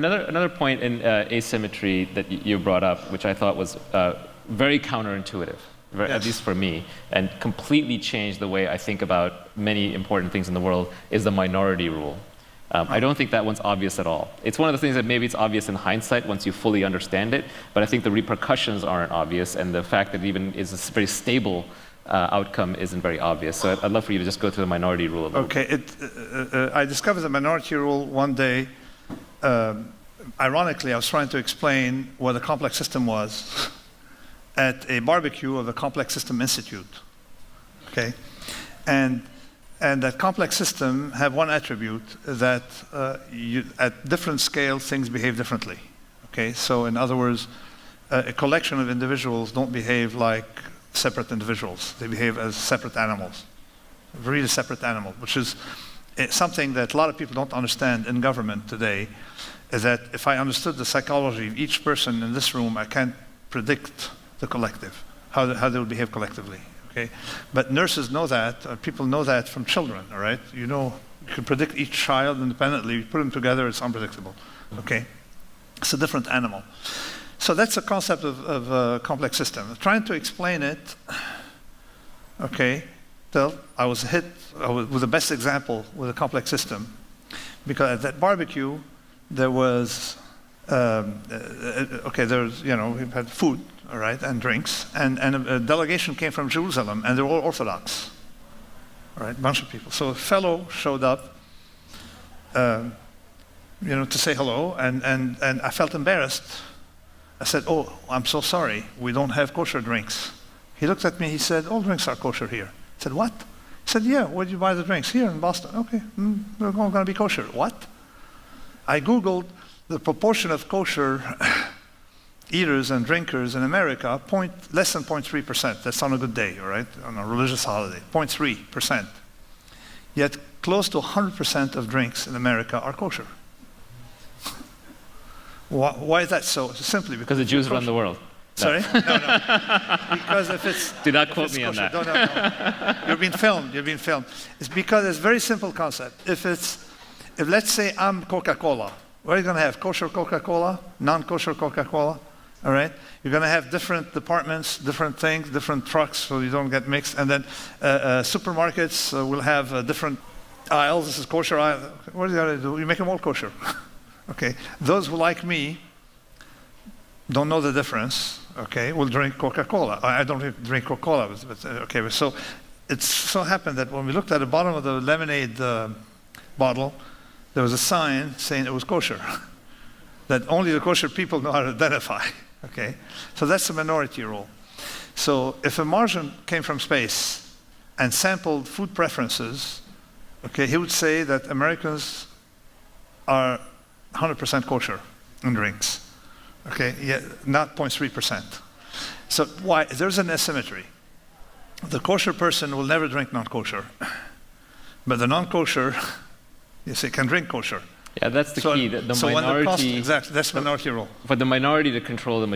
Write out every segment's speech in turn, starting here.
Another point in asymmetry that you brought up, which I thought was very counterintuitive, at least for me, and completely changed the way I think about many important things in the world, is the minority rule. I don't think that one's obvious at all. It's one of the things that maybe it's obvious in hindsight once you fully understand it, but I think the repercussions aren't obvious, and the fact that it even is a very stable outcome isn't very obvious. So I'd love for you to just go through the minority rule a little bit. I discovered the minority rule one day. Ironically, I was trying to explain what a complex system was at a barbecue of the Complex System Institute. Okay, and that complex system have one attribute, that at different scales things behave differently. Okay, so in other words, a collection of individuals don't behave like separate individuals. They behave as separate animals, really separate animals, which is something that a lot of people don't understand in government today, is that if I understood the psychology of each person in this room, I can't predict the collective, how they will behave collectively. Okay? But nurses know that, people know that from children, all right? You know, you can predict each child independently, you put them together, it's unpredictable. Okay? It's a different animal. So that's a concept of a complex system. Trying to explain it, okay, till I was hit with the best example with a complex system, because at that barbecue there was, there's, you know, we had food, all right, and drinks, and a delegation came from Jerusalem, and they're all Orthodox, all right, a bunch of people. So a fellow showed up, you know, to say hello, and I felt embarrassed. I said, "Oh, I'm so sorry, we don't have kosher drinks." He looked at me, he said, "All drinks are kosher here." I said, "What?" He said, "Yeah, where did you buy the drinks?" "Here in Boston." "Okay, they're all going to be kosher." "What?" I Googled the proportion of kosher eaters and drinkers in America, less than 0.3%. That's on a good day, all right, on a religious holiday, 0.3%. Yet close to 100% of drinks in America are kosher. Why is that so? Simply because the Jews run the world. Sorry? No. Because if it's... Do not quote me on kosher, that. No. You're being filmed. It's because it's a very simple concept. If let's say I'm Coca-Cola, what are you going to have? Kosher Coca-Cola? Non-kosher Coca-Cola? All right? You're going to have different departments, different things, different trucks, so you don't get mixed. And then supermarkets will have different aisles. This is kosher aisle. What are you going to do? You make them all kosher. Okay, those who, like me, don't know the difference, okay, will drink Coca-Cola. I don't drink Coca-Cola, but okay, so it so happened that when we looked at the bottom of the lemonade bottle, there was a sign saying it was kosher, that only the kosher people know how to identify, okay? So that's the minority rule. So if a Martian came from space and sampled food preferences, okay, he would say that Americans are 100% kosher in drinks, okay? Yeah, not 0.3%. So why? There's an asymmetry. The kosher person will never drink non-kosher, but the non-kosher, you say, can drink kosher. Yeah, that's the key. The minority, exactly, that's minority rule. For the minority to control the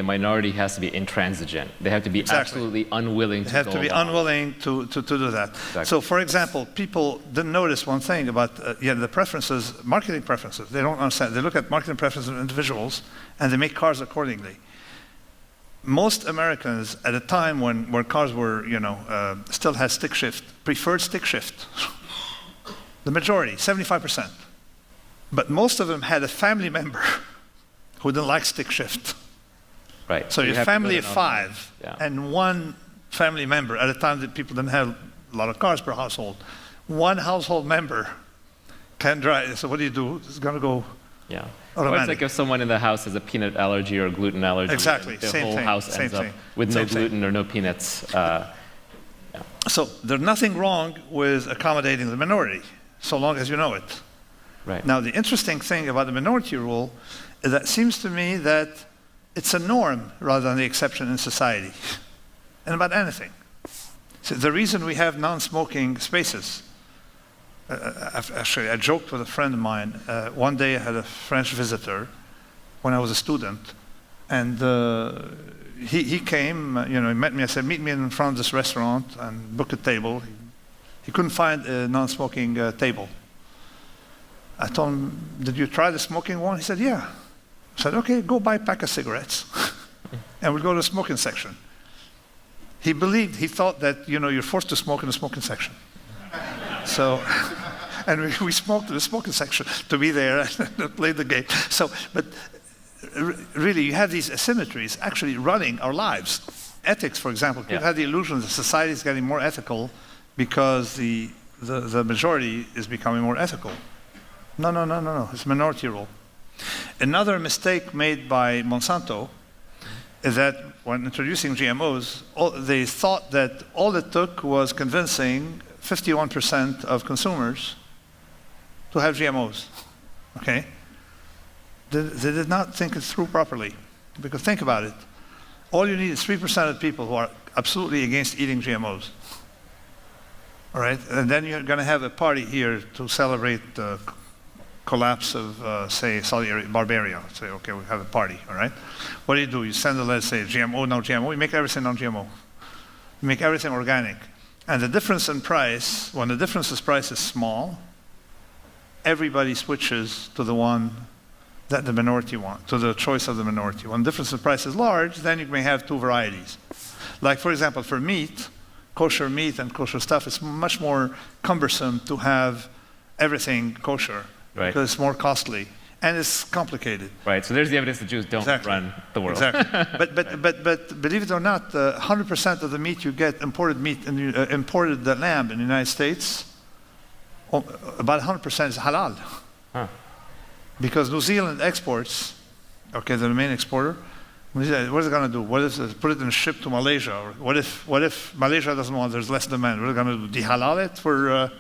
minority has to be intransigent. They have to be absolutely unwilling to They have to be unwilling to do that. Exactly. So, for example, people didn't notice one thing about the preferences, marketing preferences. They don't understand. They look at marketing preferences of individuals, and they make cars accordingly. Most Americans, at a time where cars were, still had stick shift, preferred stick shift. The majority, 75%. But most of them had a family member who didn't like stick shift. Right. So your family of 5 and one family member, at a time that people didn't have a lot of cars per household, one household member can drive. So what do you do? It's going to go automatic. Or it's like if someone in the house has a peanut allergy or a gluten allergy. Exactly. The whole house ends up with no gluten or no peanuts. So there's nothing wrong with accommodating the minority, so long as you know it. Right. Now, the interesting thing about the minority rule is that it seems to me that it's a norm rather than the exception in society, and about anything. So the reason we have non-smoking spaces, actually, I joked with a friend of mine. One day I had a French visitor when I was a student, and he came, he met me. I said, meet me in front of this restaurant and book a table. He couldn't find a non-smoking table. I told him, did you try the smoking one? He said, yeah. I said, okay, go buy a pack of cigarettes and we'll go to the smoking section. He thought that, you're forced to smoke in the smoking section. So, and we smoked in the smoking section to be there and play the game. So, but really, you have these asymmetries actually running our lives. Ethics, for example, people have the illusion that society is getting more ethical because the majority is becoming more ethical. No. It's minority rule. Another mistake made by Monsanto is that when introducing GMOs, they thought that all it took was convincing 51% of consumers to have GMOs. Okay? They did not think it through properly. Because think about it. All you need is 3% of people who are absolutely against eating GMOs. All right? And then you're going to have a party here to celebrate the collapse of, say, Saudi Arabia, Barbaria. Say, okay, we have a party, all right? What do? You send a letter, say, GMO, no GMO. You make everything non-GMO. You make everything organic. And the difference in price, when the difference in price is small, everybody switches to the one that the minority wants, to the choice of the minority. When the difference in price is large, then you may have two varieties. Like, for example, for meat, kosher meat and kosher stuff, it's much more cumbersome to have everything kosher. Right. Because it's more costly and it's complicated. Right. So there's the evidence that Jews don't run the world. Exactly. but believe it or not, 100% of the meat you get, imported the lamb in the United States, about 100% is halal. Huh. Because New Zealand exports, okay, they're the main exporter. What is it going to do? What if put it in a ship to Malaysia? Or what if Malaysia doesn't want? There's less demand. What are they going to do? Dehalal it for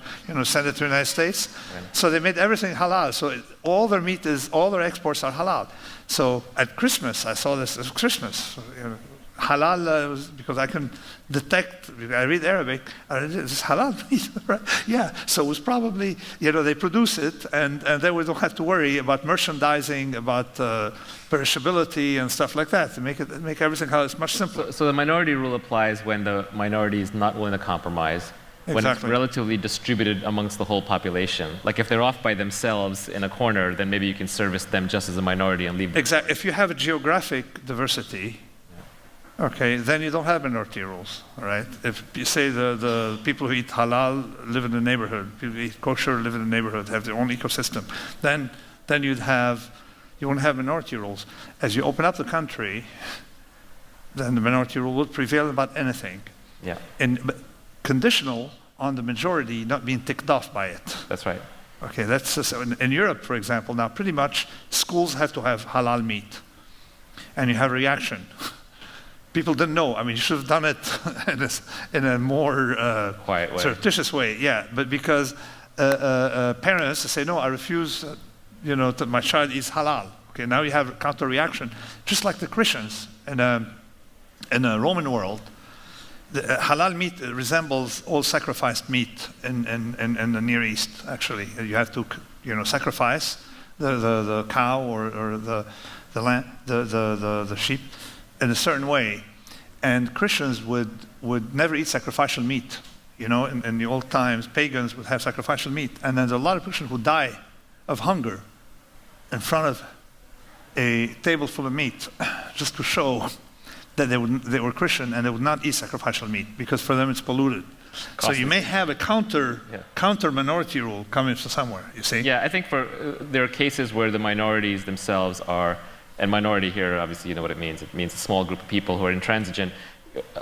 send it to the United States? Right. So they made everything halal. So all their exports are halal. So at Christmas, I saw this. It was Christmas. Halal was because I can detect. I read Arabic. It's halal meat, right? Yeah. So it was probably they produce it, and then we don't have to worry about merchandising, about perishability and stuff like that. To make everything halal, it's much simpler. So the minority rule applies when the minority is not willing to compromise. Exactly. When it's relatively distributed amongst the whole population. Like if they're off by themselves in a corner, then maybe you can service them just as a minority and leave them. Exactly. If you have a geographic diversity. Okay, then you don't have minority rules, all right? If you say the people who eat halal live in the neighborhood, people who eat kosher live in the neighborhood, have their own ecosystem, then you won't have minority rules. As you open up the country, then the minority rule will prevail about anything. Yeah. But conditional on the majority not being ticked off by it. That's right. Okay, that's just, in Europe, for example, now pretty much schools have to have halal meat, and you have a reaction. People didn't know. I mean, you should have done it in a more quiet way, surreptitious way. Yeah, but because parents say, "No, I refuse. That my child eats halal." Okay, now you have a counter reaction, just like the Christians in a Roman world. The halal meat resembles all sacrificed meat in the Near East. Actually, you have to sacrifice the cow or the lamb, the sheep. In a certain way, and Christians would never eat sacrificial meat. In the old times, pagans would have sacrificial meat, and there's a lot of Christians who die of hunger in front of a table full of meat, just to show that they were Christian and they would not eat sacrificial meat because for them it's polluted. Costly. So you may have a counter minority rule coming from somewhere. You see? Yeah, I think there are cases where the minorities themselves are. And minority here, obviously, you know what it means. It means a small group of people who are intransigent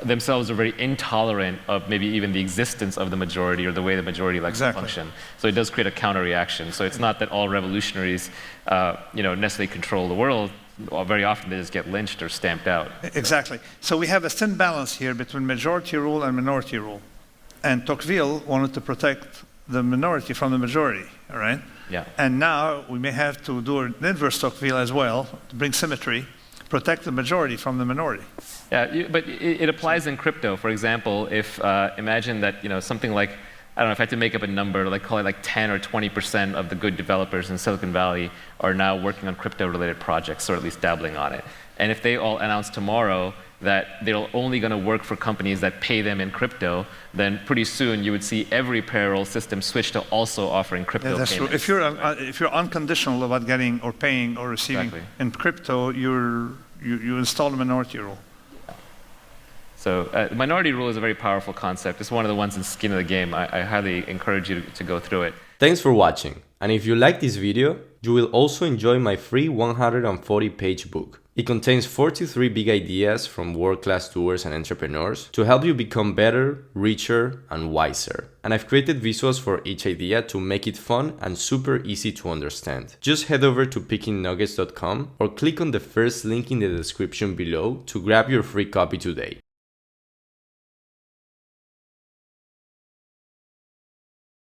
themselves are very intolerant of maybe even the existence of the majority or the way the majority likes to function. So it does create a counter-reaction. So it's not that all revolutionaries, necessarily control the world. Very often they just get lynched or stamped out. Exactly. So we have a thin balance here between majority rule and minority rule. And Tocqueville wanted to protect the minority from the majority, all right? Yeah. And now we may have to do an inverse Tocqueville as well, to bring symmetry, protect the majority from the minority. Yeah, but it applies in crypto. For example, if imagine that something like, I don't know, if I had to make up a number, like call it like 10 or 20% of the good developers in Silicon Valley are now working on crypto-related projects, or at least dabbling on it. And if they all announce tomorrow that they're only going to work for companies that pay them in crypto, then pretty soon you would see every payroll system switch to also offering crypto Yeah, that's payments. true. If you're unconditional about getting or paying or receiving Exactly. in crypto, you install the minority rule. So the minority rule is a very powerful concept. It's one of the ones in Skin of the Game. I highly encourage you to go through it. Thanks for watching. And if you like this video, you will also enjoy my free 140-page book. It contains 43 big ideas from world-class doers and entrepreneurs to help you become better, richer, and wiser. And I've created visuals for each idea to make it fun and super easy to understand. Just head over to pickingnuggets.com or click on the first link in the description below to grab your free copy today.